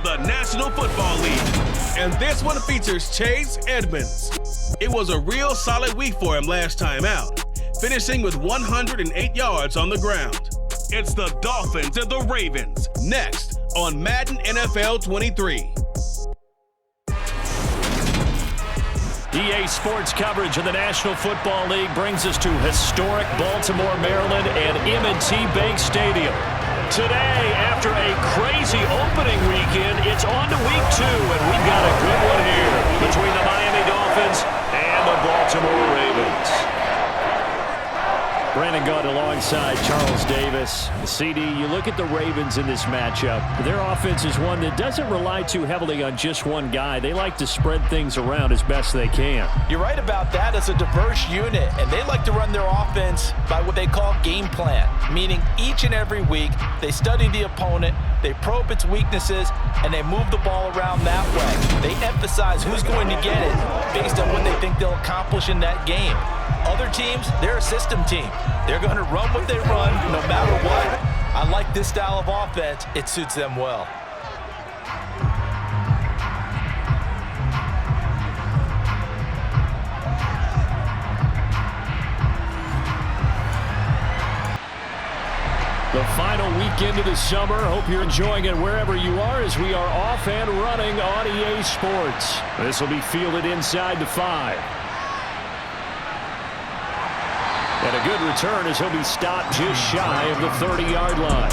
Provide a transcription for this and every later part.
of the National Football League. And this one features Chase Edmonds. It was a real solid week for him last time out, finishing with 108 yards on the ground. It's the Dolphins and the Ravens, next on Madden NFL 23. EA Sports coverage of the National Football League brings us to historic Baltimore, Maryland and M&T Bank Stadium. Today, after a crazy opening weekend, it's on to week 2, and we've got a good one here between the Miami Dolphins and the Baltimore Ravens. Brandon Gaunt alongside Charles Davis. CD, you look at the Ravens in this matchup. Their offense is one that doesn't rely too heavily on just one guy. They like to spread things around as best they can. You're right about that. It's a diverse unit, and they like to run their offense by what they call game plan, meaning each and every week they study the opponent, they probe its weaknesses, and they move the ball around that way. They emphasize who's going to get it based on what they think they'll accomplish in that game. Other teams, they're a system team. They're going to run what they run no matter what. I like this style of offense. It suits them well. The final weekend of the summer. Hope you're enjoying it wherever you are as we are off and running on EA Sports. This will be fielded inside the 5. And a good return as he'll be stopped just shy of the 30-yard line.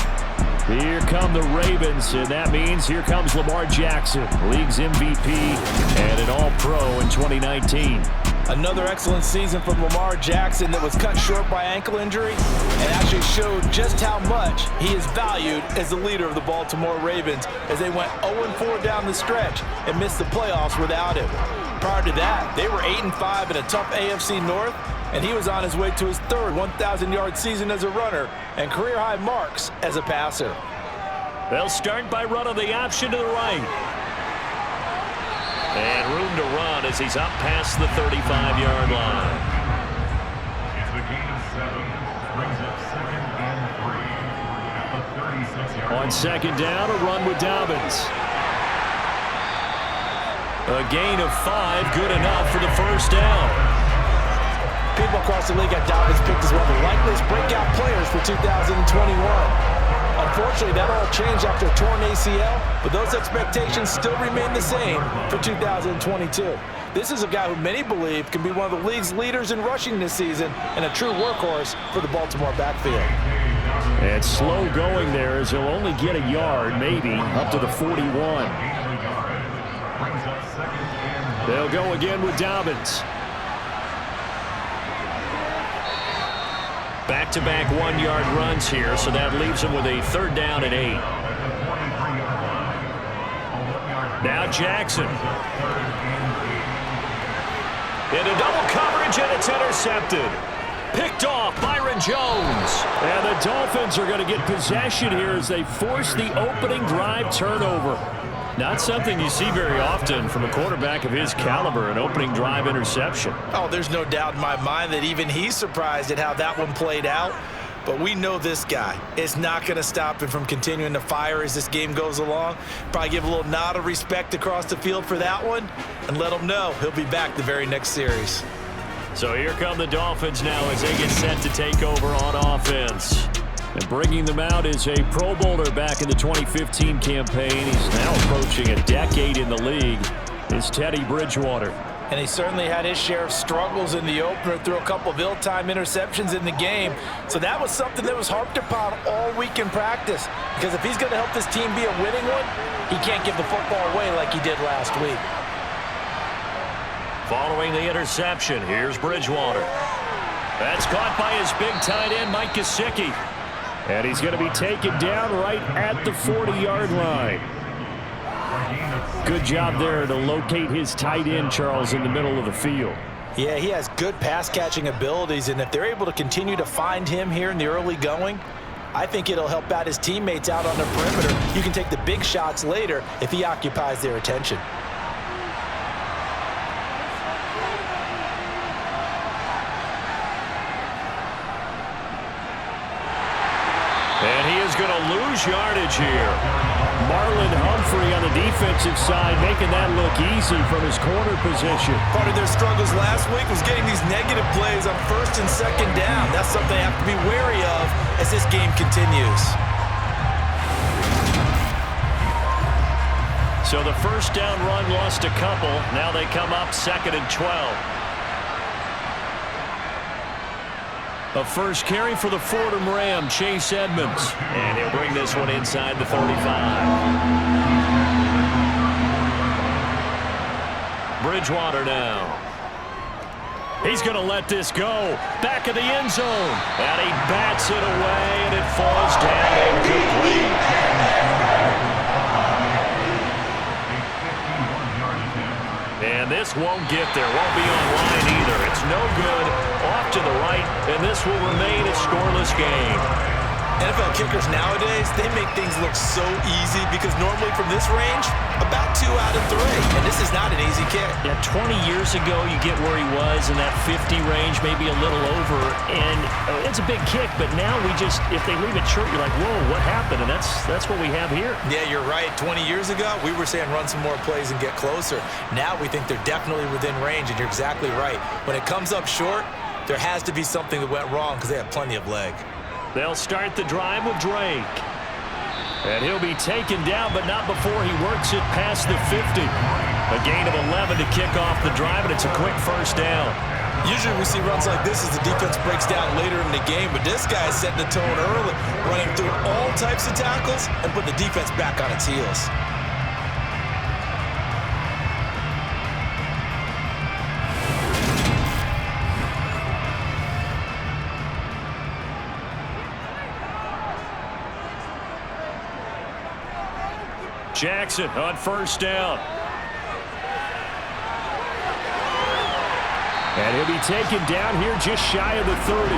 Here come the Ravens, and that means here comes Lamar Jackson, league's MVP and an All-Pro in 2019. Another excellent season from Lamar Jackson that was cut short by ankle injury and actually showed just how much he is valued as the leader of the Baltimore Ravens as they went 0-4 down the stretch and missed the playoffs without him. Prior to that, they were 8-5 in a tough AFC North, and he was on his way to his third 1,000-yard season as a runner and career-high marks as a passer. They'll start by running the option to the right. And room to run as he's up past the 35-yard line. It's the gain of 7, brings up 2nd and 3 at the 36-yard line. On second down, a run with Dobbins. A gain of 5, good enough for the first down. People across the league got Dobbins picked as one of the likeliest breakout players for 2021. Unfortunately, that all changed after a torn ACL, but those expectations still remain the same for 2022. This is a guy who many believe can be one of the league's leaders in rushing this season and a true workhorse for the Baltimore backfield. And slow going there as he'll only get a yard, maybe, up to the 41. They'll go again with Dobbins. Back-to-back 1-yard runs here, so that leaves him with a 3rd down and 8. Now Jackson. Into double coverage, and it's intercepted. Picked off Byron Jones. And the Dolphins are going to get possession here as they force the opening drive turnover. Not something you see very often from a quarterback of his caliber, an opening drive interception. Oh, there's no doubt in my mind that even he's surprised at how that one played out. But we know this guy is not going to stop him from continuing to fire as this game goes along. Probably give a little nod of respect across the field for that one and let him know he'll be back the very next series. So here come the Dolphins now as they get set to take over on offense. And bringing them out is a Pro Bowler back in the 2015 campaign. He's now approaching a decade in the league. It's Teddy Bridgewater. And he certainly had his share of struggles in the opener, threw a couple of ill-timed interceptions in the game. So that was something that was harped upon all week in practice. Because if he's going to help this team be a winning one, he can't give the football away like he did last week. Following the interception, here's Bridgewater. That's caught by his big tight end, Mike Gesicki. And he's going to be taken down right at the 40-yard line. Good job there to locate his tight end, Charles, in the middle of the field. Yeah, he has good pass-catching abilities, and if they're able to continue to find him here in the early going, I think it'll help out his teammates out on the perimeter. You can take the big shots later if he occupies their attention. And he is going to lose yardage here. Marlon Humphrey on the defensive side making that look easy from his corner position. Part of their struggles last week was getting these negative plays on first and second down. That's something they have to be wary of as this game continues. So the first down run lost a couple. Now they come up 2nd and 12. A first carry for the Fordham Ram, Chase Edmonds. And he'll bring this one inside the 35. Bridgewater now. He's going to let this go. Back of the end zone. And he bats it away, and it falls down incomplete. And this won't get there. Won't be online either. It's no good. Off to the right, and this will remain a scoreless game. NFL kickers nowadays, they make things look so easy because normally from this range, about 2 out of 3. And this is not an easy kick. Yeah, 20 years ago, you get where he was in that 50 range, maybe a little over. And it's a big kick, but now if they leave it short, you're like, whoa, what happened? And that's what we have here. Yeah, you're right. 20 years ago, we were saying run some more plays and get closer. Now we think they're definitely within range, and you're exactly right. When it comes up short, there has to be something that went wrong because they have plenty of leg. They'll start the drive with Drake. And he'll be taken down, but not before he works it past the 50. A gain of 11 to kick off the drive, and it's a quick first down. Usually we see runs like this as the defense breaks down later in the game, but this guy is setting the tone early, running through all types of tackles and put the defense back on its heels. Jackson on first down. And he'll be taken down here just shy of the 30.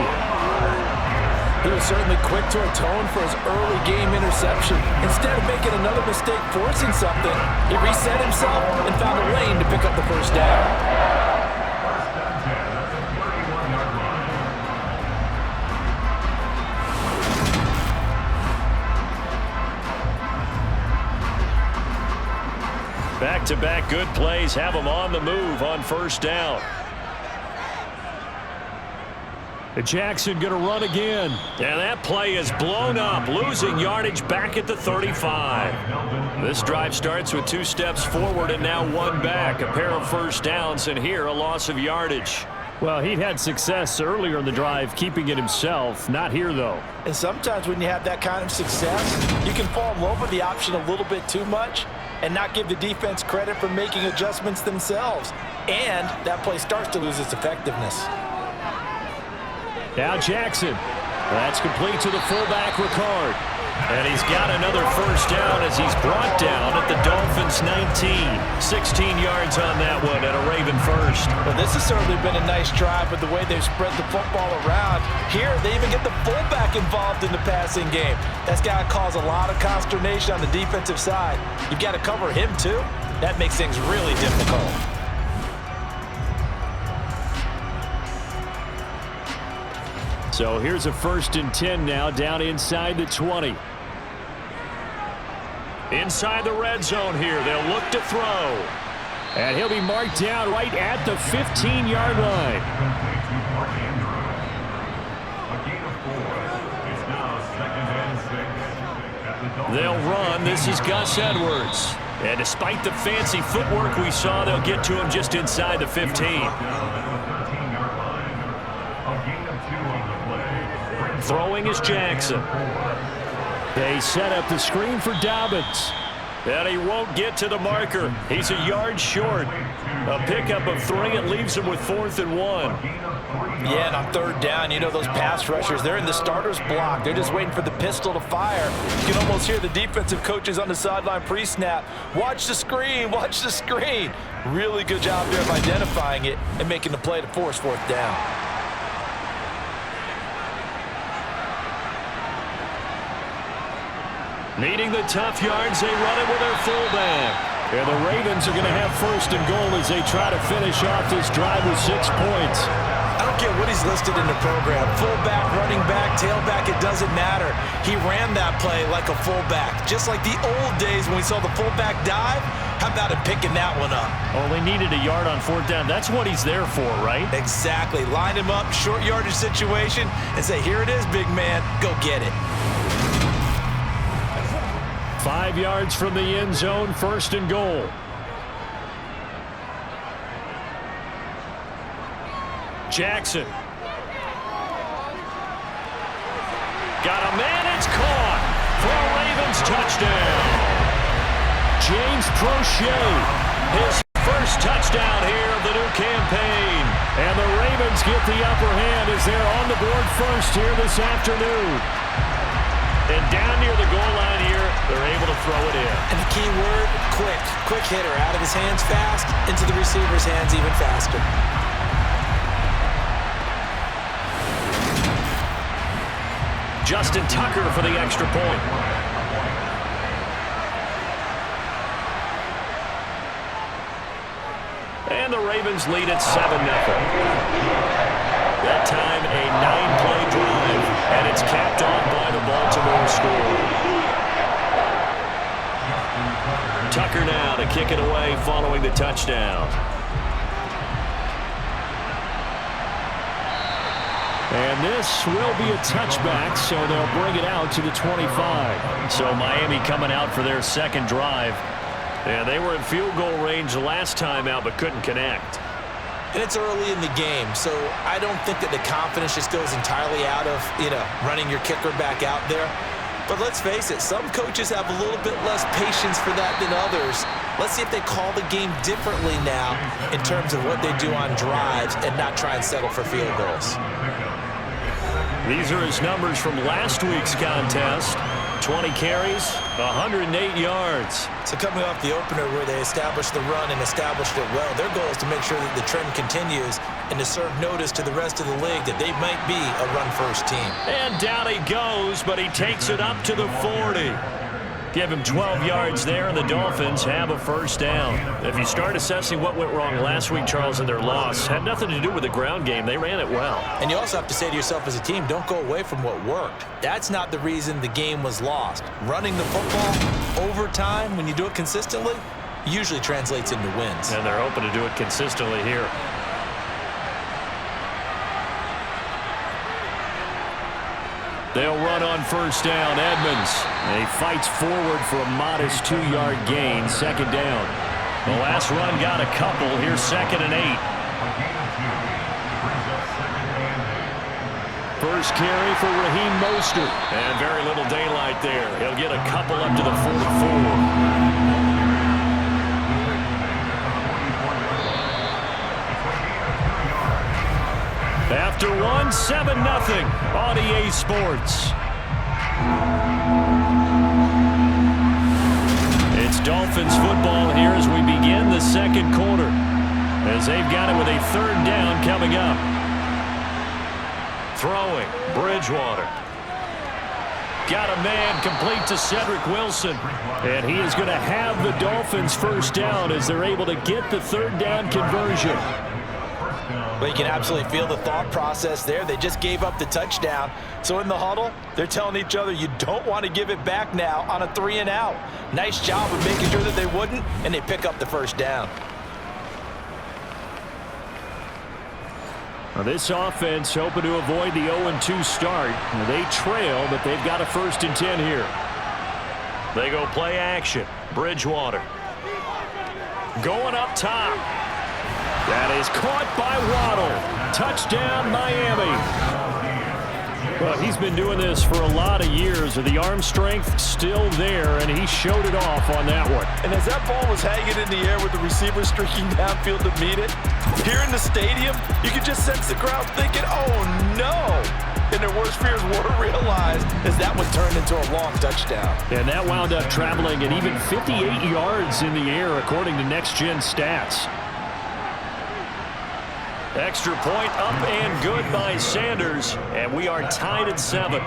He was certainly quick to atone for his early game interception. Instead of making another mistake forcing something, he reset himself and found a lane to pick up the first down. Back-to-back good plays have him on the move on first down. Jackson going to run again. And that play is blown up, losing yardage back at the 35. This drive starts with 2 steps forward and now 1 back. A pair of first downs, and here a loss of yardage. Well, he'd had success earlier in the drive keeping it himself. Not here, though. And sometimes when you have that kind of success, you can fall in love with the option a little bit too much and not give the defense credit for making adjustments themselves. And that play starts to lose its effectiveness. Now Jackson. That's complete to the fullback, Ricard. And he's got another first down as he's brought down at the Dolphins 19. 16 yards on that one and a Raven first. Well, this has certainly been a nice drive with the way they've spread the football around. Here, they even get the fullback involved in the passing game. That's got to cause a lot of consternation on the defensive side. You've got to cover him, too. That makes things really difficult. So here's a 1st and 10 now, down inside the 20. Inside the red zone here, they'll look to throw. And he'll be marked down right at the 15-yard line. They'll run. This is Gus Edwards. And despite the fancy footwork we saw, they'll get to him just inside the 15. Throwing is Jackson. They set up the screen for Dobbins. And he won't get to the marker. He's a yard short. A pickup of 3. It leaves him with 4th and 1. Yeah, and on 3rd down, you know those pass rushers, they're in the starter's block. They're just waiting for the pistol to fire. You can almost hear the defensive coaches on the sideline pre-snap. Watch the screen, watch the screen. Really good job there of identifying it and making the play to force 4th down. Needing the tough yards, they run it with their fullback. And the Ravens are going to have 1st and goal as they try to finish off this drive with 6 points. I don't care what he's listed in the program. Fullback, running back, tailback, it doesn't matter. He ran that play like a fullback, just like the old days when we saw the fullback dive. How about him picking that one up? Only needed a yard on 4th down. That's what he's there for, right? Exactly. Line him up, short yardage situation, and say, here it is, big man. Go get it. 5 yards from the end zone, 1st and goal. Jackson. Got a man, it's caught for a Ravens touchdown. James Prochet, his first touchdown here of the new campaign. And the Ravens get the upper hand as they're on the board first here this afternoon. And down near the goal line here, they're able to throw it in. And the key word, quick. Quick hitter, out of his hands fast, into the receiver's hands even faster. Justin Tucker for the extra point. And the Ravens lead at 7-0. That time a 9-play drive, and it's capped off by the Baltimore score. Tucker now to kick it away following the touchdown. And this will be a touchback, so they'll bring it out to the 25. So Miami coming out for their second drive. And they were in field goal range the last time out, but couldn't connect. And it's early in the game, so I don't think that the confidence just goes entirely out of, running your kicker back out there. But let's face it, some coaches have a little bit less patience for that than others. Let's see if they call the game differently now in terms of what they do on drives and not try and settle for field goals. These are his numbers from last week's contest. 20 carries, 108 yards. So coming off the opener where they established the run and established it well, their goal is to make sure that the trend continues and to serve notice to the rest of the league that they might be a run-first team. And down he goes, but he takes it up to the 40. Give him 12 yards there, and the Dolphins have a first down. If you start assessing what went wrong last week, Charles, in their loss, had nothing to do with the ground game. They ran it well. And you also have to say to yourself as a team, don't go away from what worked. That's not the reason the game was lost. Running the football over time, when you do it consistently, usually translates into wins. And they're hoping to do it consistently here. They'll run on first down. Edmonds. He fights forward for a modest 2-yard gain. Second down. The last run got a couple. Here's 2nd and 8. First carry for Raheem Mostert. And very little daylight there. He'll get a couple up to the 44. After one, 7-0 on EA Sports. It's Dolphins football here as we begin the second quarter, as they've got it with a 3rd down coming up. Throwing, Bridgewater. Got a man complete to Cedric Wilson. And he is going to have the Dolphins first down as they're able to get the 3rd down conversion. Well, you can absolutely feel the thought process there. They just gave up the touchdown. So in the huddle, they're telling each other, you don't want to give it back now on a 3-and-out. Nice job of making sure that they wouldn't, and they pick up the first down. Now this offense hoping to avoid the 0-2 start. They trail, but they've got a 1st and 10 here. They go play action. Bridgewater. Going up top. That is caught by Waddle. Touchdown, Miami. Well, he's been doing this for a lot of years. The arm strength still there, and he showed it off on that one. And as that ball was hanging in the air with the receiver streaking downfield to meet it, here in the stadium, you could just sense the crowd thinking, oh, no. And their worst fears were realized as that one turned into a long touchdown. And that wound up traveling at even 58 yards in the air, according to Next Gen Stats. Extra point up and good by Sanders, and we are tied at 7.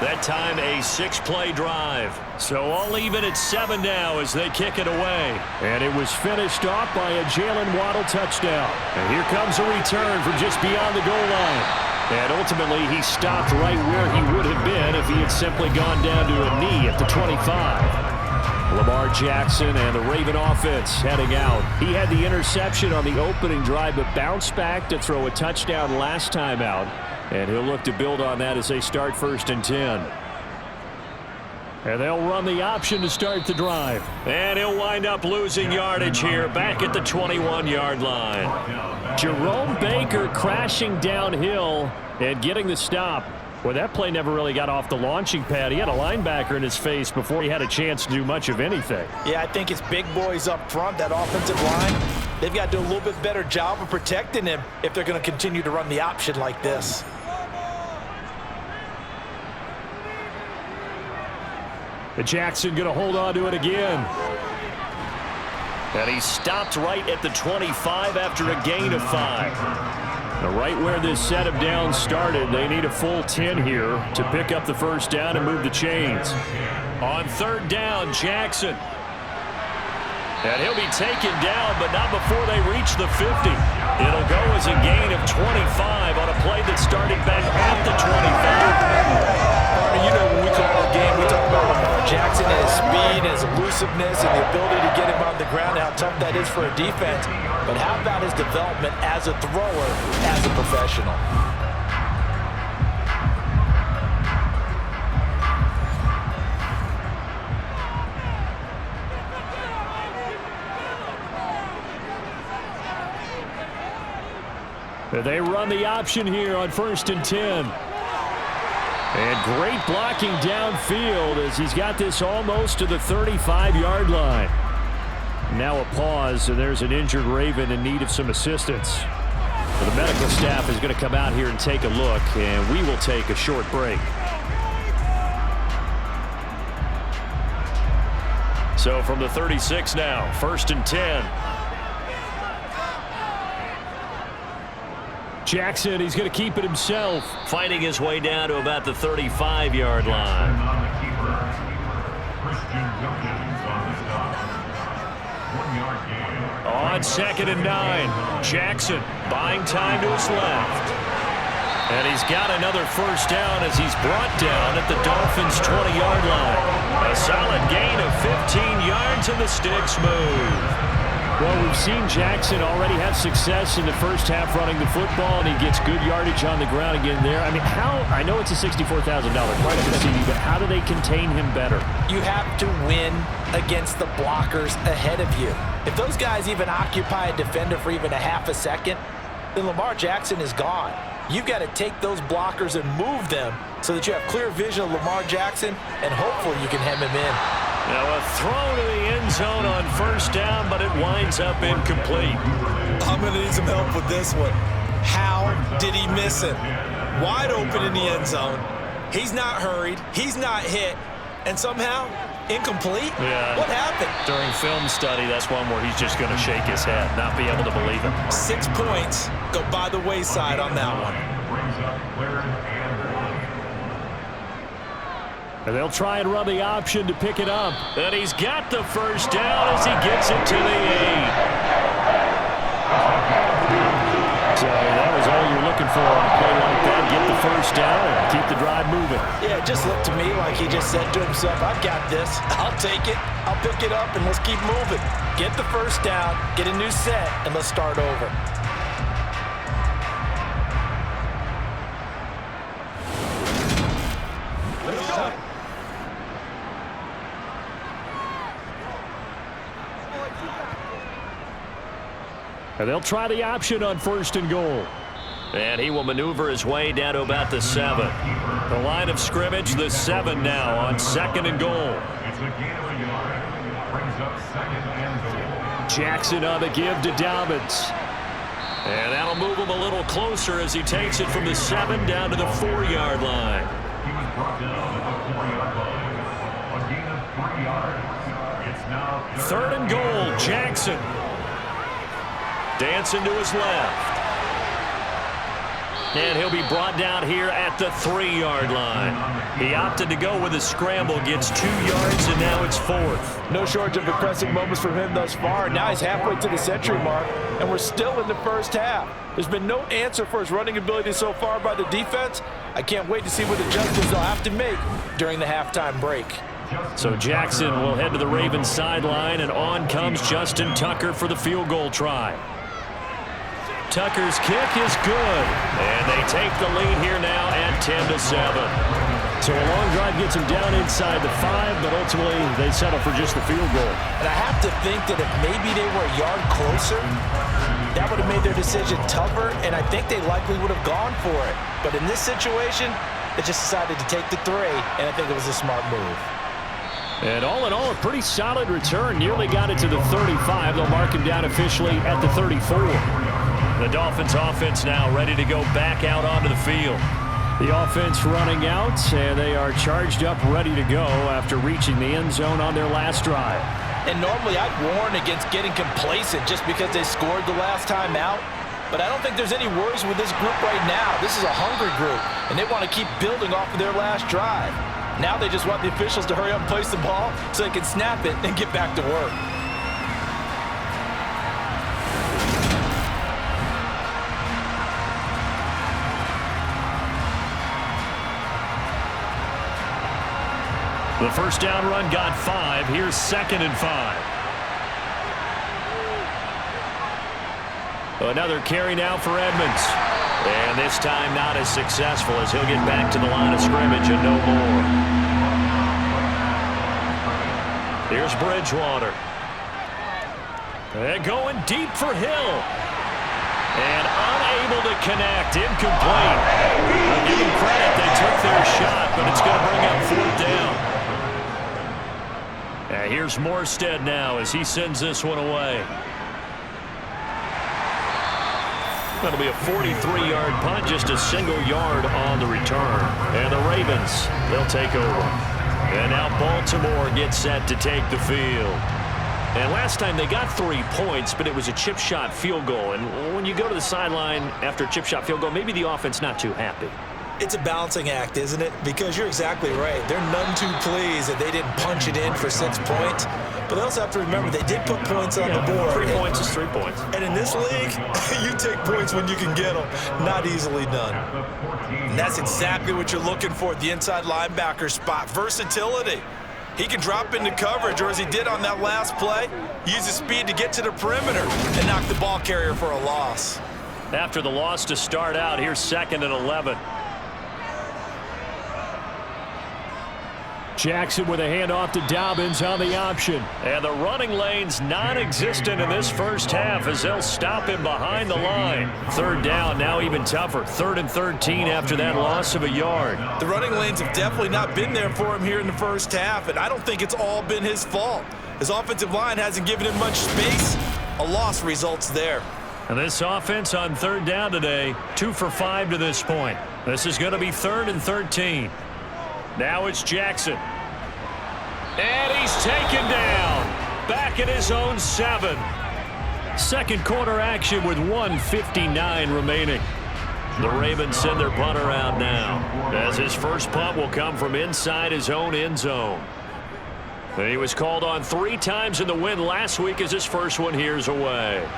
That time a 6-play drive. So all even at 7 now as they kick it away. And it was finished off by a Jalen Waddle touchdown. And here comes a return from just beyond the goal line. And ultimately, he stopped right where he would have been if he had simply gone down to a knee at the 25. Lamar Jackson and the Raven offense heading out. He had the interception on the opening drive, but bounced back to throw a touchdown last time out. And he'll look to build on that as they start 1st and 10. And they'll run the option to start the drive. And he'll wind up losing yardage here back at the 21-yard line. Jerome Baker crashing downhill and getting the stop. Well, that play never really got off the launching pad. He had a linebacker in his face before he had a chance to do much of anything. Yeah, I think it's big boys up front, that offensive line. They've got to do a little bit better job of protecting him if they're going to continue to run the option like this. And Jackson going to hold on to it again. And he stopped right at the 25 after a gain of 5. Now, right where this set of downs started, they need a full 10 here to pick up the first down and move the chains. On 3rd down, Jackson. And he'll be taken down, but not before they reach the 50. It'll go as a gain of 25 on a play that started back at the 25. You know, when we call the game, we talk about Lamar Jackson and his speed, his elusiveness, and the ability to get him on the ground, how tough that is for a defense. But how about his development as a thrower, as a professional? They run the option here on 1st and 10. And great blocking downfield as he's got this almost to the 35-yard line. Now a pause, and there's an injured Raven in need of some assistance. The medical staff is going to come out here and take a look, and we will take a short break. So from the 36 now, 1st and 10. Jackson, he's going to keep it himself, fighting his way down to about the 35-yard line. On 2nd and 9, Jackson buying time to his left. And he's got another first down as he's brought down at the Dolphins' 20-yard line. A solid gain of 15 yards and the sticks move. Well, we've seen Jackson already have success in the first half running the football, and he gets good yardage on the ground again there. I mean, I know it's a $64,000 private CD, but how do they contain him better? You have to win against the blockers ahead of you. If those guys even occupy a defender for even a half a second, then Lamar Jackson is gone. You've got to take those blockers and move them so that you have clear vision of Lamar Jackson, and hopefully you can hem him in. Now a throw to the end zone on first down, but it winds up incomplete. I'm going to need some help with this one. How did he miss it? Wide open in the end zone. He's not hurried. He's not hit. And somehow, incomplete? Yeah. What happened? During film study, that's one where he's just going to shake his head, not be able to believe it. 6 points go by the wayside on that one. And they'll try and run the option to pick it up. And he's got the first down as he gets it to the 8. So that was all you're looking for on a play like that. Get the first down and keep the drive moving. Yeah, it just looked to me like he just said to himself, I've got this. I'll take it. I'll pick it up, and let's keep moving. Get the first down, get a new set, and let's start over. And they'll try the option on 1st and goal. And he will maneuver his way down to about the 7. The line of scrimmage, the 7 now on 2nd and goal. Jackson on the give to Dobbins. And that'll move him a little closer as he takes it from the 7 down to the 4-yard line. He was brought down at the 4-yard line. A gain of 3 yards. It's now 3rd and goal, Jackson. Dancing to his left. And he'll be brought down here at the 3-yard line. He opted to go with a scramble, gets 2 yards, and now it's 4th. No shortage of impressive moments from him thus far. Now he's halfway to the century mark, and we're still in the first half. There's been no answer for his running ability so far by the defense. I can't wait to see what adjustments they'll have to make during the halftime break. So Jackson will head to the Ravens sideline, and on comes Justin Tucker for the field goal try. Tucker's kick is good, and they take the lead here now at 10-7. So a long drive gets them down inside the 5, but ultimately they settle for just the field goal. And I have to think that if maybe they were a yard closer, that would have made their decision tougher, and I think they likely would have gone for it. But in this situation, they just decided to take the 3, and I think it was a smart move. And all in all, a pretty solid return. Nearly got it to the 35. They'll mark him down officially at the 34. The Dolphins offense now ready to go back out onto the field. The offense running out, and they are charged up, ready to go after reaching the end zone on their last drive. And normally I'd warn against getting complacent just because they scored the last time out. But I don't think there's any worries with this group right now. This is a hungry group, and they want to keep building off of their last drive. Now they just want the officials to hurry up and place the ball so they can snap it and get back to work. The first down run got 5. Here's 2nd and 5. Another carry now for Edmonds. And this time not as successful as he'll get back to the line of scrimmage and no more. Here's Bridgewater. And going deep for Hill. And unable to connect. Incomplete. I'll give them credit. They took their shot, but it's going to bring up 4th down. Here's Morstead now as he sends this one away. That'll be a 43-yard punt, just a single yard on the return. And the Ravens, they'll take over. And now Baltimore gets set to take the field. And last time they got 3 points, but it was a chip shot field goal. And when you go to the sideline after a chip shot field goal, maybe the offense not too happy. It's a balancing act, isn't it? Because you're exactly right. They're none too pleased that they didn't punch it in for 6 points. But they also have to remember they did put points on the board. 3 points is 3 points. And in this league, you take points when you can get them. Not easily done. And that's exactly what you're looking for at the inside linebacker spot. Versatility. He can drop into coverage, or as he did on that last play, use his speed to get to the perimeter and knock the ball carrier for a loss. After the loss to start out, here's 2nd and 11. Jackson with a handoff to Dobbins on the option. And the running lane's non-existent in this first half as they'll stop him behind the line. 3rd down, now even tougher. 3rd and 13 after that loss of a yard. The running lanes have definitely not been there for him here in the first half, and I don't think it's all been his fault. His offensive line hasn't given him much space. A loss results there. And this offense on 3rd down today, 2 for 5 to this point. This is going to be 3rd and 13. Now it's Jackson. And he's taken down. Back at his own 7. Second quarter action with 1:59 remaining. The Ravens send their punter out now, as his first punt will come from inside his own end zone. And he was called on 3 times in the win last week as his first one here's away.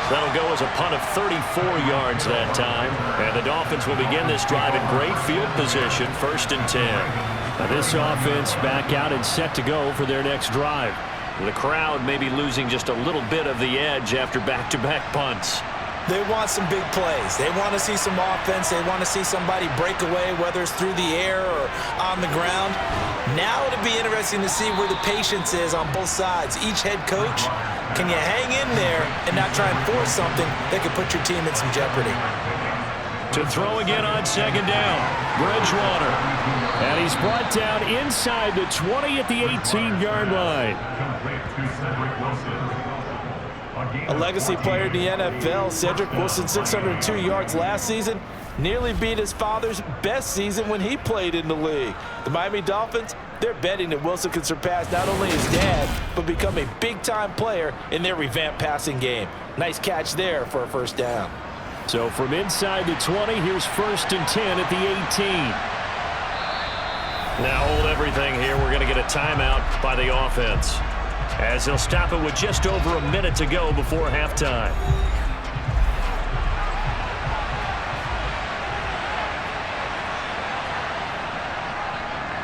That'll go as a punt of 34 yards that time. And the Dolphins will begin this drive in great field position, 1st and 10. Now this offense back out and set to go for their next drive. The crowd may be losing just a little bit of the edge after back-to-back punts. They want some big plays. They want to see some offense. They want to see somebody break away, whether it's through the air or on the ground. Now it'll be interesting to see where the patience is on both sides. Each head coach, can you hang in there and not try and force something that could put your team in some jeopardy? To throw again on 2nd down, Bridgewater. And he's brought down inside the 20 at the 18-yard line. A legacy player in the NFL, Cedric Wilson, 602 yards last season, nearly beat his father's best season when he played in the league. The Miami Dolphins, they're betting that Wilson can surpass not only his dad, but become a big-time player in their revamped passing game. Nice catch there for a first down. So from inside the 20, here's 1st and 10 at the 18. Now hold everything here. We're going to get a timeout by the offense, as they'll stop it with just over a minute to go before halftime.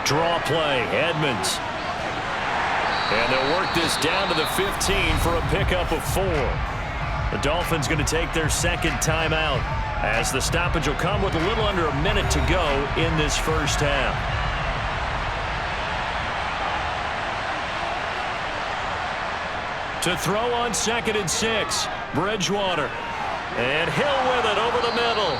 Draw play, Edmonds. And they'll work this down to the 15 for a pickup of 4. The Dolphins going to take their 2nd timeout, as the stoppage will come with a little under a minute to go in this first half. To throw on 2nd and 6, Bridgewater. And Hill with it over the middle.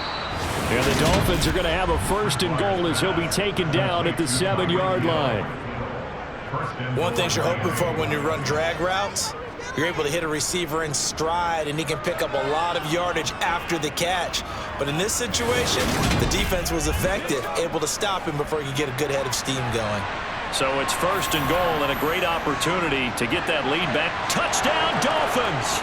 And the Dolphins are going to have a 1st and goal as he'll be taken down at the 7-yard line. One thing you're hoping for when you run drag routes, you're able to hit a receiver in stride, and he can pick up a lot of yardage after the catch. But in this situation, the defense was effective, able to stop him before he could get a good head of steam going. So it's 1st and goal and a great opportunity to get that lead back. Touchdown, Dolphins!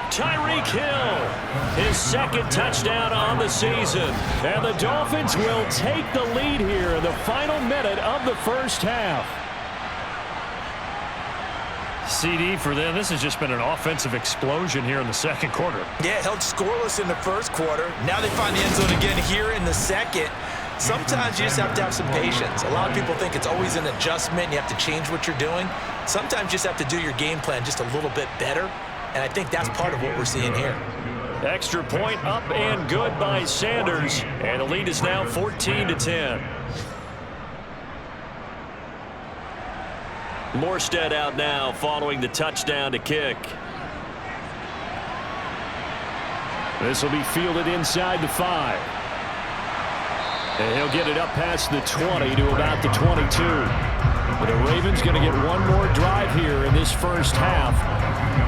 Tyreek Hill, his 2nd touchdown on the season. And the Dolphins will take the lead here in the final minute of the first half. CD for them. This has just been an offensive explosion here in the 2nd quarter. Yeah, held scoreless in the 1st quarter. Now they find the end zone again here in the 2nd. Sometimes you just have to have some patience. A lot of people think it's always an adjustment. You have to change what you're doing. Sometimes you just have to do your game plan just a little bit better. And I think that's part of what we're seeing here. Extra point up and good by Sanders. And the lead is now 14-10. Morstead out now following the touchdown to kick. This will be fielded inside the 5. And he'll get it up past the 20 to about the 22. But the Ravens going to get one more drive here in this first half.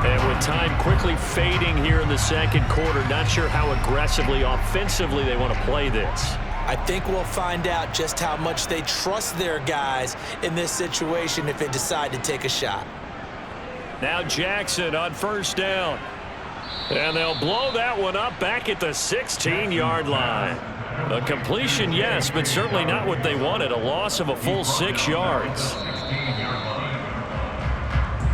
And with time quickly fading here in the 2nd quarter, not sure how aggressively, offensively they want to play this. I think we'll find out just how much they trust their guys in this situation if they decide to take a shot. Now Jackson on 1st down. And they'll blow that one up back at the 16-yard line. A completion, yes, but certainly not what they wanted. A loss of a full 6 yards.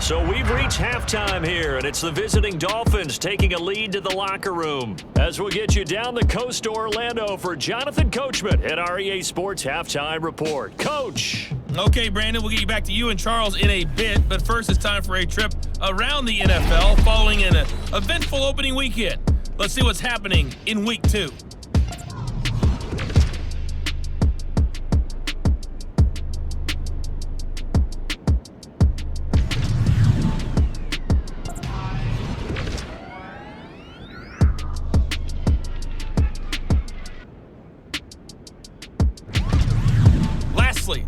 So we've reached halftime here, and it's the visiting Dolphins taking a lead to the locker room. As we'll get you down the coast to Orlando for Jonathan Coachman at our EA Sports Halftime Report. Coach. Okay, Brandon, we'll get you back to you and Charles in a bit, but first it's time for a trip around the NFL following an eventful opening weekend. Let's see what's happening in Week 2.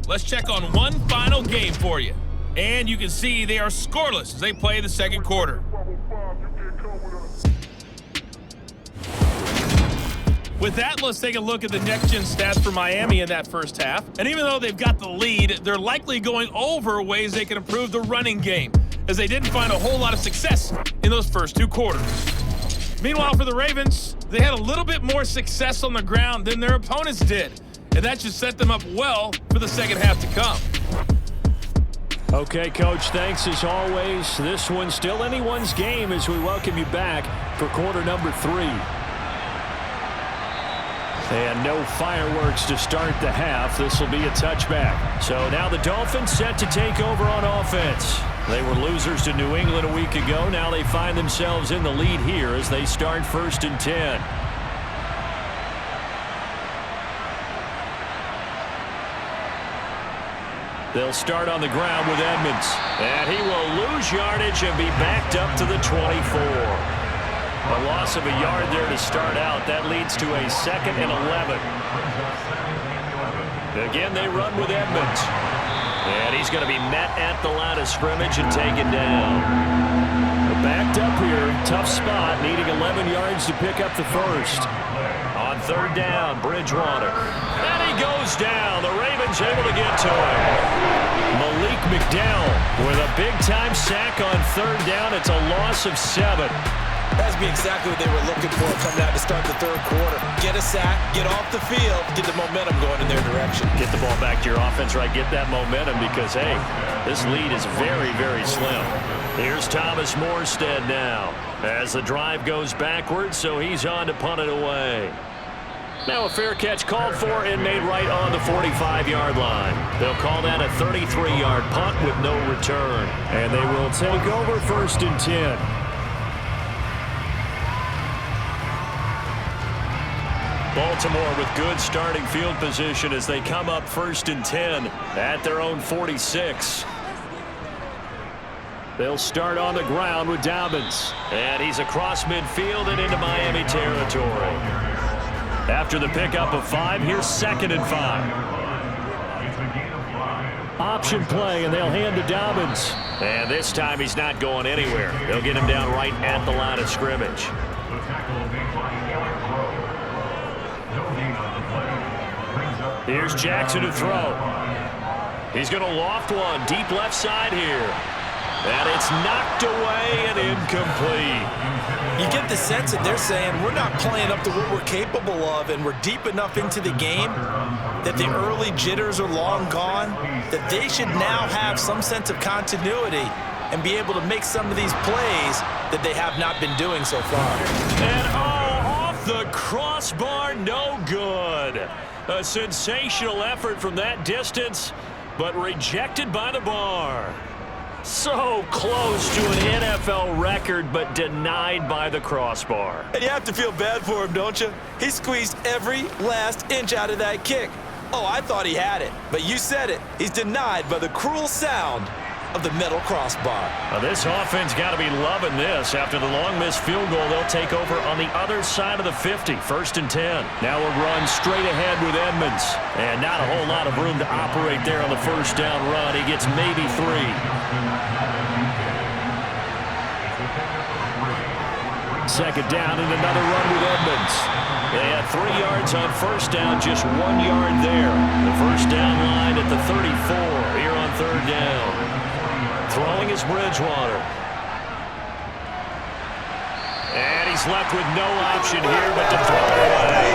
Let's check on one final game for you. And you can see they are scoreless as they play the 2nd quarter. With that, let's take a look at the next-gen stats for Miami in that first half. And even though they've got the lead, they're likely going over ways they can improve the running game, as they didn't find a whole lot of success in those first 2 quarters. Meanwhile, for the Ravens, they had a little bit more success on the ground than their opponents did. And that should set them up well for the 2nd half to come. Okay, Coach, thanks as always. This one's still anyone's game as we welcome you back for quarter number 3. And no fireworks to start the half. This will be a touchback. So now the Dolphins set to take over on offense. They were losers to New England a week ago. Now they find themselves in the lead here as they start 1st and 10. They'll start on the ground with Edmonds. And he will lose yardage and be backed up to the 24. A loss of a yard there to start out. That leads to a 2nd and 11. Again, they run with Edmonds. And he's going to be met at the line of scrimmage and taken down. Backed up here, tough spot, needing 11 yards to pick up the first. On 3rd down, Bridgewater. And he goes down. The Ravens able to get to him. Malik McDowell with a big-time sack on 3rd down. It's a loss of 7. That's be exactly what they were looking for coming out to start the third quarter. Get a sack, get off the field, get the momentum going in their direction. Get the ball back to your offense, right? Get that momentum because, hey, this lead is very, very slim. Here's Thomas Morstead now as the drive goes backwards, so he's on to punt it away. Now a fair catch called for and made right on the 45-yard line. They'll call that a 33-yard punt with no return. And they will take over 1st and 10. Baltimore with good starting field position as they come up 1st and 10 at their own 46. They'll start on the ground with Dobbins. And he's across midfield and into Miami territory. After the pickup of 5, here's 2nd and 5. Option play, and they'll hand to Dobbins. And this time he's not going anywhere. They'll get him down right at the line of scrimmage. Here's Jackson to throw. He's going to loft one deep left side here. And it's knocked away and incomplete. You get the sense that they're saying we're not playing up to what we're capable of, and we're deep enough into the game that the early jitters are long gone, that they should now have some sense of continuity and be able to make some of these plays that they have not been doing so far. And off the crossbar, no good. A sensational effort from that distance, but rejected by the bar. So close to an NFL record, but denied by the crossbar. And you have to feel bad for him, don't you? He squeezed every last inch out of that kick. Oh, I thought he had it, but you said it. He's denied by the cruel sound of the metal crossbar. Now this offense got to be loving this. After the long missed field goal, they'll take over on the other side of the 50, 1st and 10. Now a run straight ahead with Edmonds. And not a whole lot of room to operate there on the 1st down run. He gets maybe 3. 2nd down and another run with Edmonds. They had 3 yards on 1st down, just 1 yard there. The 1st down line at the 34 here on 3rd down. Throwing is Bridgewater. And he's left with no option here but to throw it away.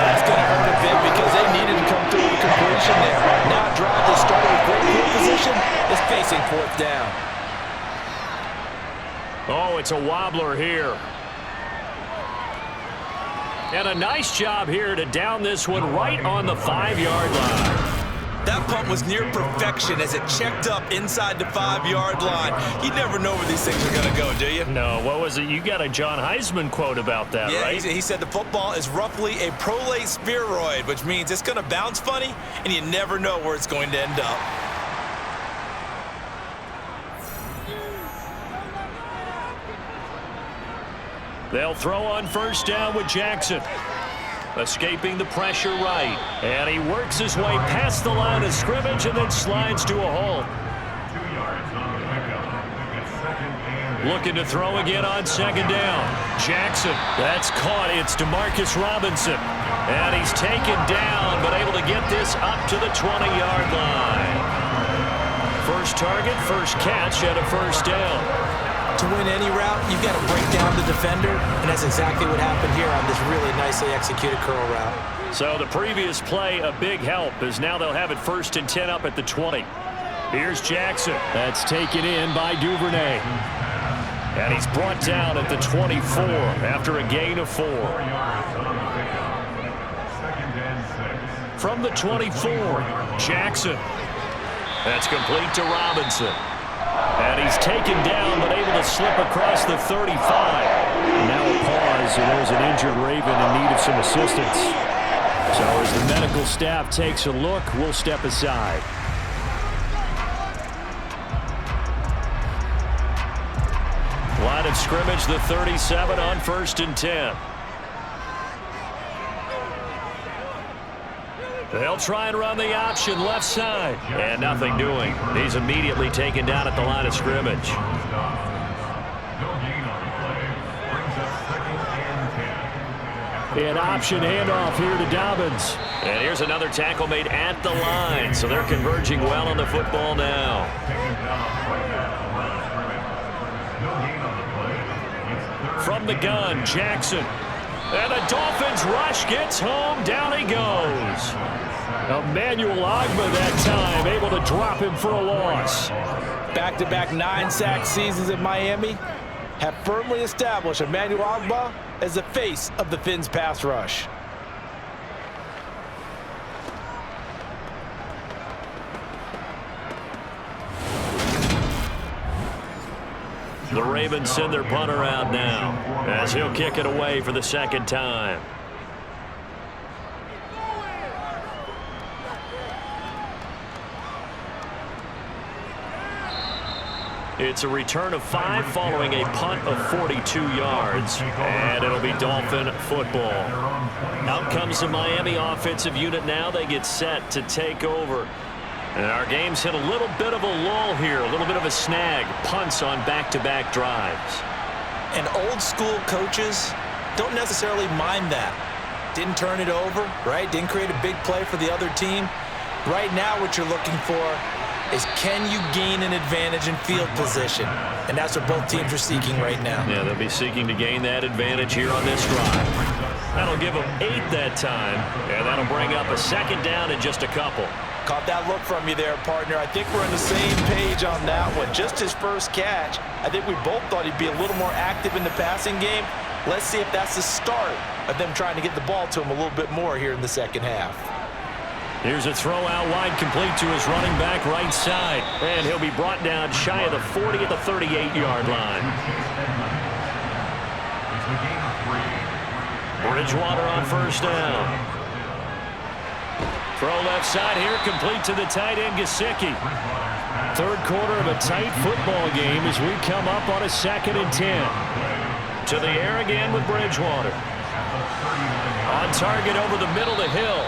That's going to hurt a bit because they needed to come through with completion there. Now a drive that started with great field position is facing 4th down. Oh, it's a wobbler here. And a nice job here to down this one right on the 5-yard line. That punt was near perfection as it checked up inside the 5-yard line. You never know where these things are going to go, do you? No, what was it? You got a John Heisman quote about that, yeah, right? He said the football is roughly a prolate spheroid, which means it's going to bounce funny, and you never know where it's going to end up. They'll throw on 1st down with Jackson. Escaping the pressure right. And he works his way past the line of scrimmage and then slides to a halt. 2 yards on the pickup. It's 2nd and 8. Looking to throw again on 2nd down. Jackson, that's caught. It's Demarcus Robinson. And he's taken down, but able to get this up to the 20-yard line. First target, first catch at a 1st down. To win any route, you've got to break down the defender, and that's exactly what happened here on this really nicely executed curl route. So the previous play, a big help, as now they'll have it 1st and 10 up at the 20. Here's Jackson. That's taken in by Duvernay. And he's brought down at the 24 after a gain of 4. 4 yards on the pickup. 2nd and 6. From the 24, Jackson. That's complete to Robinson. And he's taken down, but able to slip across the 35. Now a pause, and there's an injured Raven in need of some assistance. So as the medical staff takes a look, we'll step aside. Line of scrimmage, the 37 on 1st and 10. They'll try and run the option left side. And nothing doing. He's immediately taken down at the line of scrimmage. No gain on the play. Brings up 2nd and 10. An option handoff here to Dobbins. And here's another tackle made at the line. So they're converging well on the football now. Taken down right at the line of scrimmage. No gain on the play. From the gun, Jackson. And the Dolphins rush gets home. Down he goes. Emmanuel Ogbah that time able to drop him for a loss. Back-to-back 9-sack seasons at Miami have firmly established Emmanuel Ogbah as the face of the Fins pass rush. The Ravens send their punter out now as he'll kick it away for the second time. It's a return of 5 following a punt of 42 yards, and it'll be Dolphin football. Out comes the Miami offensive unit now. They get set to take over. And our game's hit a little bit of a lull here, a little bit of a snag. Punts on back-to-back drives. And old-school coaches don't necessarily mind that. Didn't turn it over, right? Didn't create a big play for the other team. Right now what you're looking for is, can you gain an advantage in field position? And that's what both teams are seeking right now. Yeah, they'll be seeking to gain that advantage here on this drive. That'll give them 8 that time, and that'll bring up a second down in just a couple. Caught that look from you there, partner. I think we're on the same page on that one. Just his first catch. I think we both thought he'd be a little more active in the passing game. Let's see if that's the start of them trying to get the ball to him a little bit more here in the second half. Here's a throw out wide, complete to his running back right side. And he'll be brought down shy of the 40 at the 38-yard line. Bridgewater on first down. Throw left side here, complete to the tight end, Gesicki. Third quarter of a tight football game as we come up on a 2nd and 10. To the air again with Bridgewater. On target over the middle to Hill.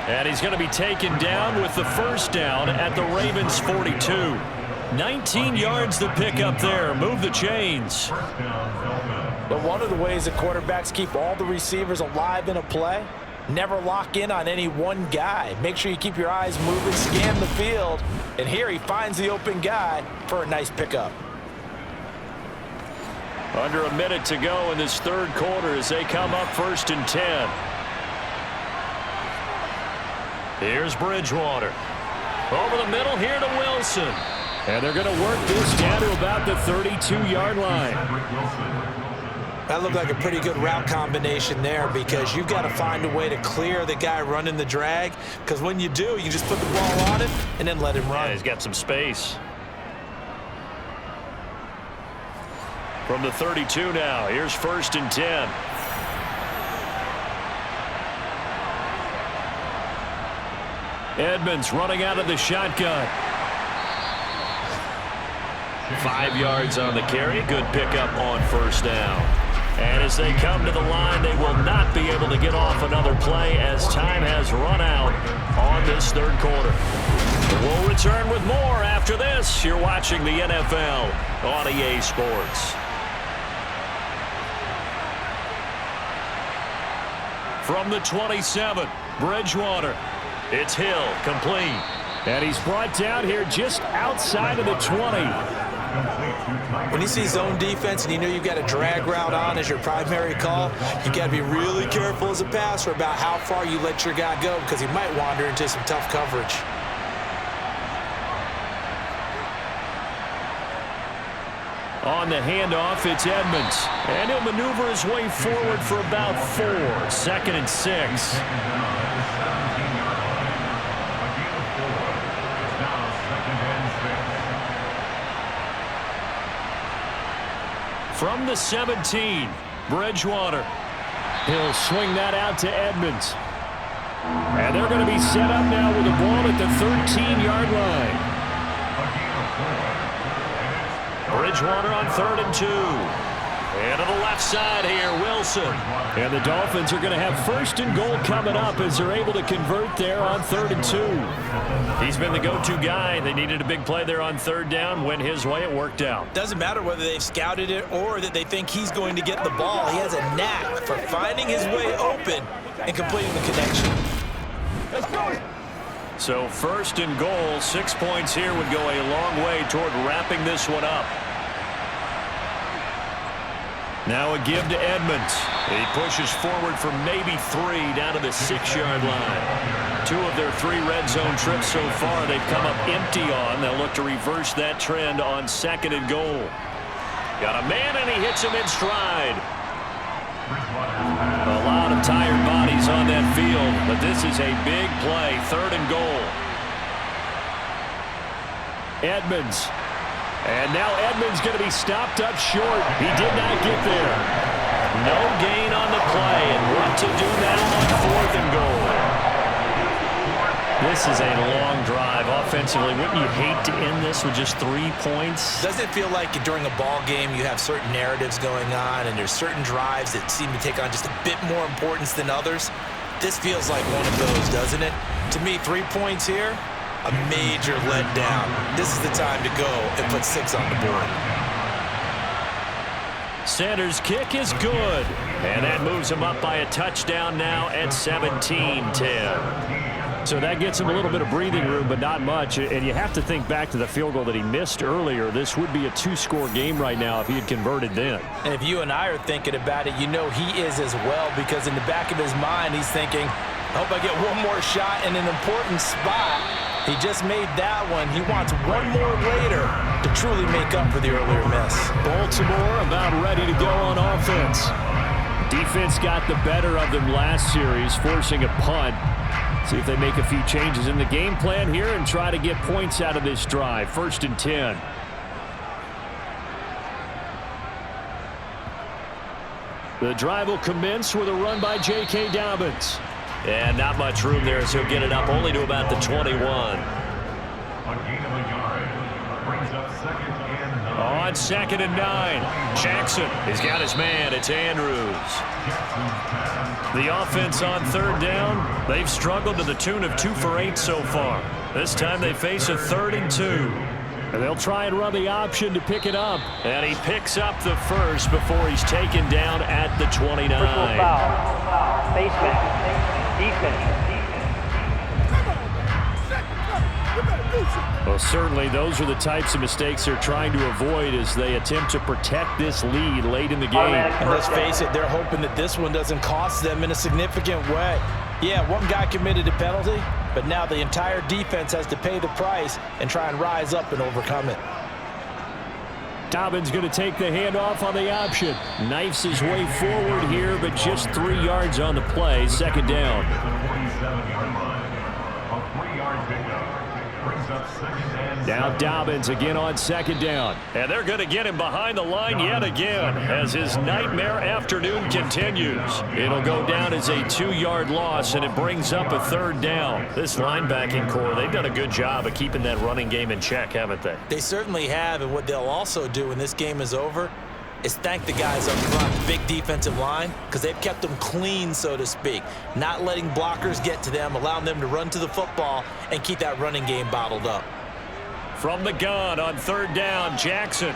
And he's going to be taken down with the first down at the Ravens 42. 19 yards to pick up there. Move the chains. But one of the ways that quarterbacks keep all the receivers alive in a play, never lock in on any one guy. Make sure you keep your eyes moving, scan the field. And here he finds the open guy for a nice pickup. Under a minute to go in this third quarter as they come up 1st and 10. Here's Bridgewater. Over the middle here to Wilson. And they're going to work this down to about the 32-yard line. That looked like a pretty good route combination there, because you've got to find a way to clear the guy running the drag, because when you do, you just put the ball on him and then let him run. Yeah, he's got some space. From the 32 now, here's 1st and 10. Edmonds running out of the shotgun. 5 yards on the carry. Good pickup on first down. And as they come to the line, they will not be able to get off another play as time has run out on this third quarter. We'll return with more after this. You're watching the NFL on EA Sports. From the 27, Bridgewater. It's Hill, complete. And he's brought down here just outside of the 20. When you see zone defense and you know you've got a drag route on as your primary call, you got to be really careful as a passer about how far you let your guy go, because he might wander into some tough coverage. On the handoff, it's Edmonds. And he'll maneuver his way forward for about 4. 2nd and 6. From the 17, Bridgewater. He'll swing that out to Edmonds. And they're going to be set up now with the ball at the 13-yard line. Bridgewater on 3rd and 2. And to the left side here, Wilson. And the Dolphins are going to have 1st and goal coming up as they're able to convert there on 3rd and 2. He's been the go-to guy. They needed a big play there on 3rd down. Went his way. It worked out. Doesn't matter whether they've scouted it or that they think he's going to get the ball. He has a knack for finding his way open and completing the connection. Let's go. So 1st and goal, 6 points here would go a long way toward wrapping this one up. Now a give to Edmonds. He pushes forward for maybe 3 down to the 6-yard line. 2 of their 3 red zone trips so far they've come up empty on. They'll look to reverse that trend on 2nd and goal. Got a man, and he hits him in stride. A lot of tired bodies on that field, but this is a big play. 3rd and goal. Edmonds. And now Edmonds going to be stopped up short. He did not get there. No gain on the play, and what to do now on 4th and goal. This is a long drive offensively. Wouldn't you hate to end this with just 3 points? Doesn't it feel like during a ball game you have certain narratives going on and there's certain drives that seem to take on just a bit more importance than others? This feels like one of those, doesn't it? To me, 3 points here, a major letdown. This is the time to go and put 6 on the board. Sanders' kick is good. And that moves him up by a touchdown now at 17-10. So that gets him a little bit of breathing room, but not much. And you have to think back to the field goal that he missed earlier. This would be a 2-score game right now if he had converted then. And if you and I are thinking about it, you know he is as well, because in the back of his mind, he's thinking, I hope I get one more shot in an important spot. He just made that one. He wants one more later to truly make up for the earlier miss. Baltimore about ready to go on offense. Defense got the better of them last series, forcing a punt. See if they make a few changes in the game plan here and try to get points out of this drive. 1st and 10. The drive will commence with a run by J.K. Dobbins. And not much room there as he'll get it up only to about the 21. A gain of a yard brings up 2nd and 9. On 2nd and 9. Jackson has got his man. It's Andrews. The offense on 3rd down, they've struggled to the tune of 2 for 8 so far. This time they face a 3rd and 2. And they'll try and run the option to pick it up. And he picks up the first before he's taken down at the 29. Personal foul. Face mask. Defense. Well, certainly those are the types of mistakes they're trying to avoid as they attempt to protect this lead late in the game. And let's face it, they're hoping that this one doesn't cost them in a significant way. Yeah, one guy committed a penalty, but now the entire defense has to pay the price and try and rise up and overcome it. Dobbins going to take the handoff on the option. Knifes his way forward here, but just 3 yards on the play. 2nd down. Now Dobbins again on 2nd down. And they're going to get him behind the line yet again as his nightmare afternoon continues. It'll go down as a 2-yard loss, and it brings up a 3rd down. This linebacking core, they've done a good job of keeping that running game in check, haven't they? They certainly have, and what they'll also do when this game is over is thank the guys up front, big defensive line, because they've kept them clean, so to speak, not letting blockers get to them, allowing them to run to the football and keep that running game bottled up. From the gun on 3rd down, Jackson.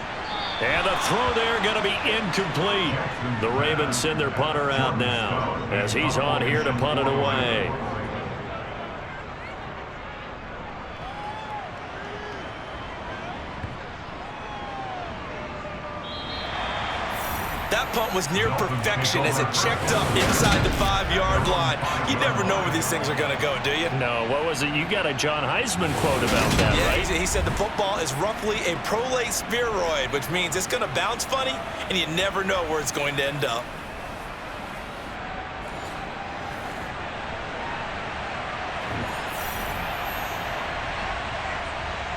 And the throw there going to be incomplete. The Ravens send their punter out now as he's on here to punt it away. That punt was near perfection as it checked up inside the 5-yard line. You never know where these things are going to go, do you? No, what was it? You got a John Heisman quote about that, right? Yeah, he said the football is roughly a prolate spheroid, which means it's going to bounce funny, and you never know where it's going to end up.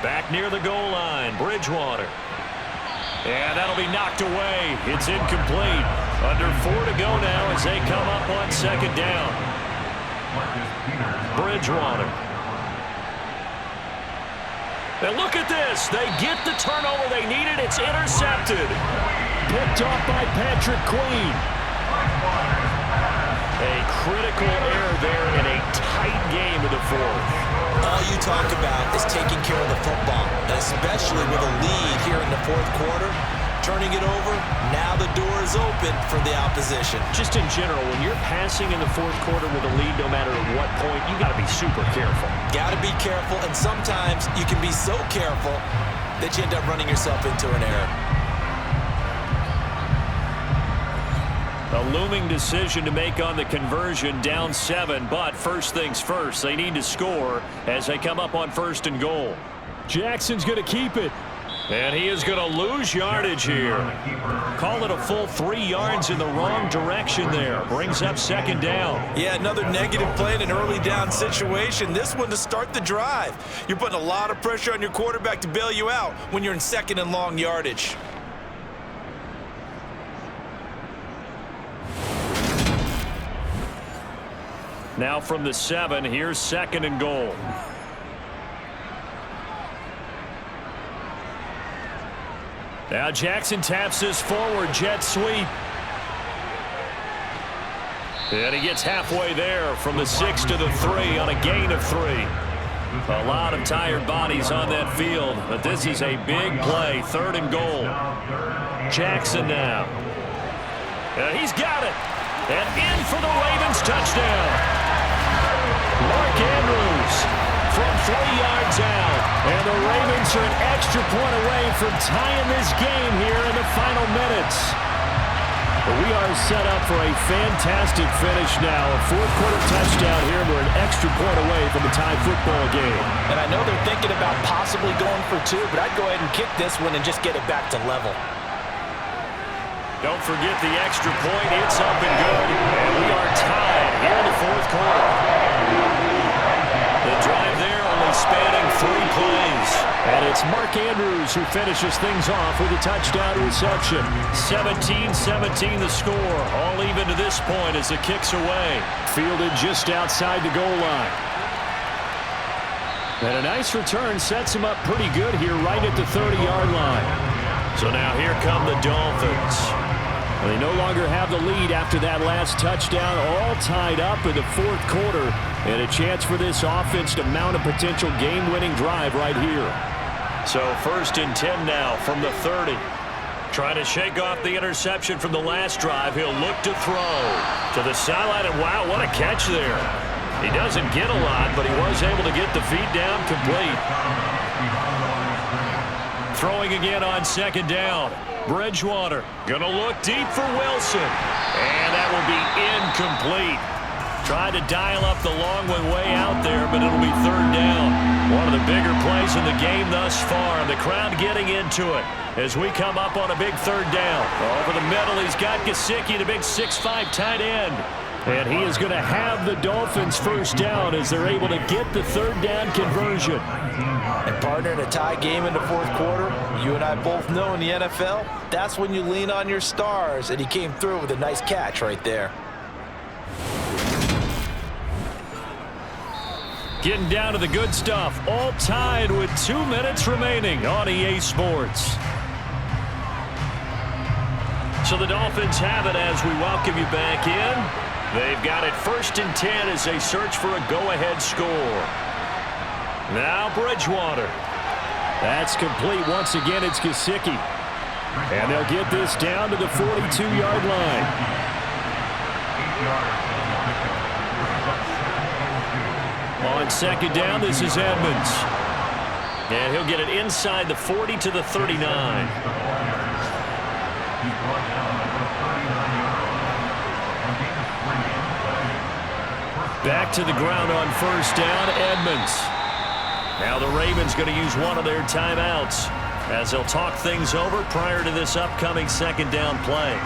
Back near the goal line, Bridgewater. And that'll be knocked away. It's incomplete. Under 4 to go now as they come up on 2nd down. Bridgewater. And look at this. They get the turnover they needed. It's intercepted. Picked off by Patrick Queen. A critical error there in a tight game of the 4th. All you talk about is taking care of the football, and especially with a lead here in the 4th quarter, turning it over, now the door is open for the opposition. Just in general, when you're passing in the 4th quarter with a lead, no matter at what point, you got to be super careful. Got to be careful, and sometimes you can be so careful that you end up running yourself into an error. A looming decision to make on the conversion, down 7, but first things first, they need to score as they come up on 1st and goal. Jackson's going to keep it. And he is going to lose yardage here. Call it a full 3 yards in the wrong direction there. Brings up 2nd down. Yeah, another negative play in an early down situation. This one to start the drive. You're putting a lot of pressure on your quarterback to bail you out when you're in 2nd and long yardage. Now from the 7, here's 2nd and goal. Now Jackson taps this forward jet sweep. And he gets halfway there from the 6 to the 3 on a gain of 3. A lot of tired bodies on that field, but this is a big play. 3rd and goal. Jackson now. And he's got it. And in for the Ravens touchdown. Mark Andrews from 3 yards out. And the Ravens are an extra point away from tying this game here in the final minutes. But we are set up for a fantastic finish now. A 4th quarter touchdown here. We're an extra point away from a tie football game. And I know they're thinking about possibly going for 2, but I'd go ahead and kick this one and just get it back to level. Don't forget the extra point. It's up and good. And we are tied here in the 4th quarter. The drive there only spanning 3 plays. And it's Mark Andrews who finishes things off with a touchdown reception. 17-17 the score. All even to this point as the kick's away. Fielded just outside the goal line. And a nice return sets him up pretty good here right at the 30-yard line. So now here come the Dolphins. They no longer have the lead after that last touchdown, all tied up in the 4th quarter, and a chance for this offense to mount a potential game-winning drive right here. So 1st and 10 now from the 30. Trying to shake off the interception from the last drive. He'll look to throw to the sideline, and wow, what a catch there. He doesn't get a lot, but he was able to get the feet down complete. Throwing again on 2nd down. Bridgewater gonna look deep for Wilson, and that will be incomplete. Tried to dial up the long one way out there, but it'll be 3rd down. One of the bigger plays in the game thus far. The crowd getting into it as we come up on a big 3rd down. Over the middle, he's got Gesicki, the big 6'5" tight end. And he is going to have the Dolphins 1st down as they're able to get the 3rd down conversion. And partner, in a tie game in the 4th quarter, you and I both know in the NFL, that's when you lean on your stars, and he came through with a nice catch right there. Getting down to the good stuff, all tied with 2 minutes remaining on EA Sports. So the Dolphins have it as we welcome you back in. They've got it 1st and 10 as they search for a go-ahead score. Now Bridgewater. That's complete. Once again, it's Gesicki. And they'll get this down to the 42-yard line. On 2nd down, this is Edmonds. And he'll get it inside the 40 to the 39. Back to the ground on 1st down, Edmonds. Now the Ravens going to use one of their timeouts as they'll talk things over prior to this upcoming 2nd down play.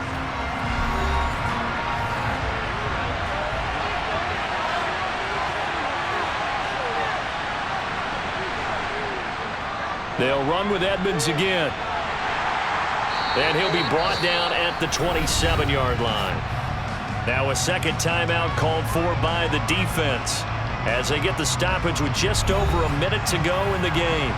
They'll run with Edmonds again. And he'll be brought down at the 27-yard line. Now a 2nd timeout called for by the defense as they get the stoppage with just over a minute to go in the game.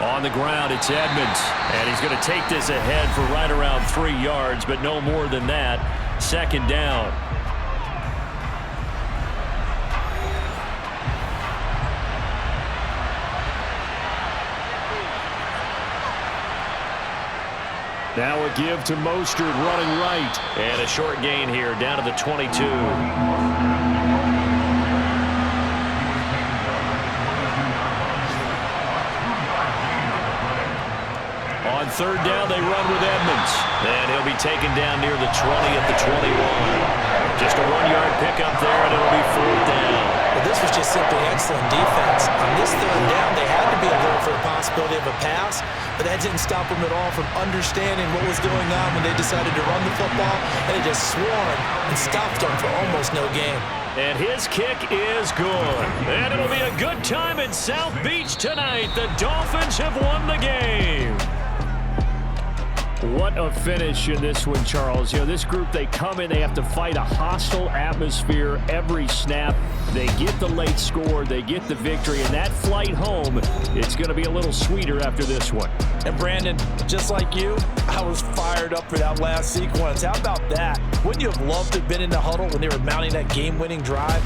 On the ground, it's Edmonds. And he's going to take this ahead for right around 3 yards, but no more than that. 2nd down. Now a give to Mostert running right. And a short gain here down to the 22. third down, they run with Edmonds. And he'll be taken down near the 20 at the 21. Just a 1-yard pickup there, and it'll be fourth down. Well, this was just simply excellent defense. On this third down, they had to be alert for the possibility of a pass, but that didn't stop them at all from understanding what was going on when they decided to run the football, and they just swarmed and stopped them for almost no gain. And his kick is good. And it'll be a good time in South Beach tonight. The Dolphins have won the game. What a finish in this one, Charles. You know, this group, they come in, they have to fight a hostile atmosphere every snap. They get the late score, they get the victory, and that flight home, it's going to be a little sweeter after this one. And Brandon, just like you, I was fired up for that last sequence. How about that? Wouldn't you have loved to have been in the huddle when they were mounting that game-winning drive?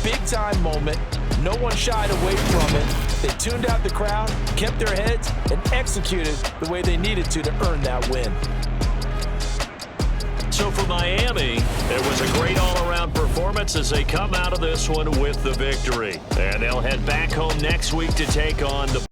Big-time moment. No one shied away from it. They tuned out the crowd, kept their heads, and executed the way they needed to earn that win. So for Miami, it was a great all-around performance as they come out of this one with the victory. And they'll head back home next week to take on the